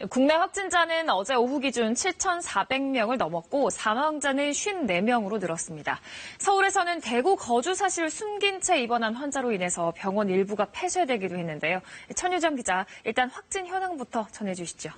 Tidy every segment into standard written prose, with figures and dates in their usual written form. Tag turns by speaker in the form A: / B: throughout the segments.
A: 국내 확진자는 어제 오후 기준 7,400명을 넘었고 사망자는 54명으로 늘었습니다. 서울에서는 대구 거주 사실을 숨긴 채 입원한 환자로 인해서 병원 일부가 폐쇄되기도 했는데요. 천유정 기자, 일단 확진 현황부터 전해주시죠.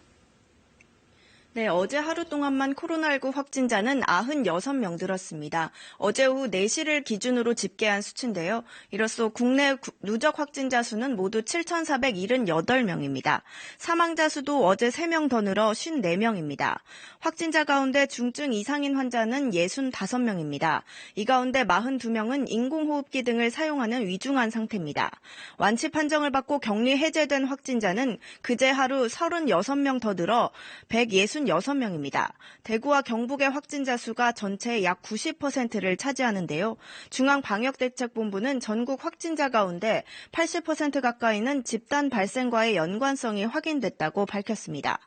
B: 네, 어제 하루 동안만 코로나19 확진자는 96명 늘었습니다. 어제 오후 4시를 기준으로 집계한 수치인데요. 이로써 국내 누적 확진자 수는 모두 7,478명입니다. 사망자 수도 어제 3명 더 늘어 54명입니다. 확진자 가운데 중증 이상인 환자는 65명입니다. 이 가운데 42명은 인공호흡기 등을 사용하는 위중한 상태입니다. 완치 판정을 받고 격리 해제된 확진자는 그제 하루 36명 더 늘어 166명입니다. 대구와 경북의 확진자 수가 전체의 약 90%를 차지하는데요. 중앙방역대책본부는 전국 확진자 가운데 80% 가까이는 집단 발생과의 연관성이 확인됐다고 밝혔습니다.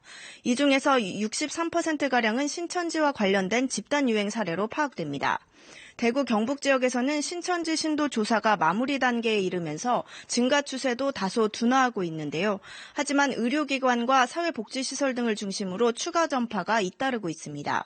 B: 이 중에서 63%가량은 신천지와 관련된 집단 유행 사례로 파악됩니다. 대구 경북 지역에서는 신천지 신도 조사가 마무리 단계에 이르면서 증가 추세도 다소 둔화하고 있는데요. 하지만 의료기관과 사회복지시설 등을 중심으로 추가 전파가 잇따르고 있습니다.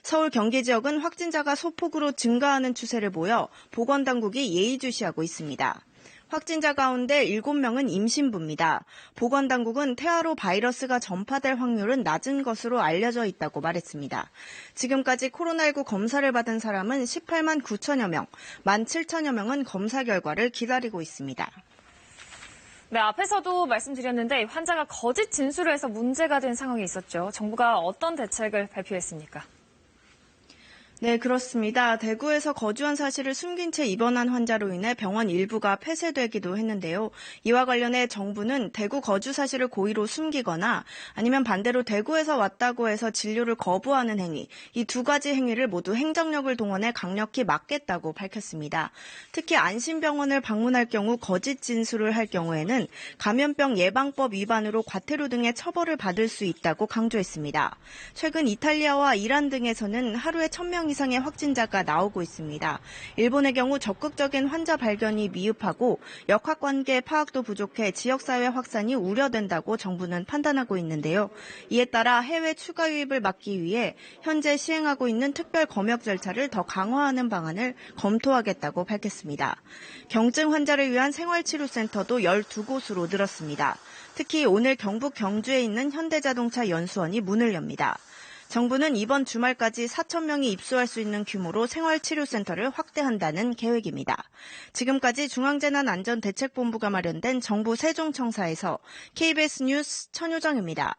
B: 서울 경기 지역은 확진자가 소폭으로 증가하는 추세를 보여 보건당국이 예의주시하고 있습니다. 확진자 가운데 7명은 임신부입니다. 보건당국은 태아로 바이러스가 전파될 확률은 낮은 것으로 알려져 있다고 말했습니다. 지금까지 코로나19 검사를 받은 사람은 18만 9천여 명, 17,000여 명은 검사 결과를 기다리고 있습니다.
A: 네, 앞에서도 말씀드렸는데 환자가 거짓 진술을 해서 문제가 된 상황이 있었죠. 정부가 어떤 대책을 발표했습니까?
B: 네, 그렇습니다. 대구에서 거주한 사실을 숨긴 채 입원한 환자로 인해 병원 일부가 폐쇄되기도 했는데요. 이와 관련해 정부는 대구 거주 사실을 고의로 숨기거나 아니면 반대로 대구에서 왔다고 해서 진료를 거부하는 행위, 이 두 가지 행위를 모두 행정력을 동원해 강력히 막겠다고 밝혔습니다. 특히 안심병원을 방문할 경우 거짓 진술을 할 경우에는 감염병 예방법 위반으로 과태료 등의 처벌을 받을 수 있다고 강조했습니다. 최근 이탈리아와 이란 등에서는 하루에 1,000명 이상의 확진자가 나오고 있습니다. 일본의 경우 적극적인 환자 발견이 미흡하고 역학관계 파악도 부족해 지역사회 확산이 우려된다고 정부는 판단하고 있는데요. 이에 따라 해외 추가 유입을 막기 위해 현재 시행하고 있는 특별 검역 절차를 더 강화하는 방안을 검토하겠다고 밝혔습니다. 경증 환자를 위한 생활치료센터도 12곳으로 늘었습니다. 특히 오늘 경북 경주에 있는 현대자동차 연수원이 문을 엽니다. 정부는 이번 주말까지 4,000명이 입소할 수 있는 규모로 생활치료센터를 확대한다는 계획입니다. 지금까지 중앙재난안전대책본부가 마련된 정부 세종청사에서 KBS 뉴스 천효정입니다.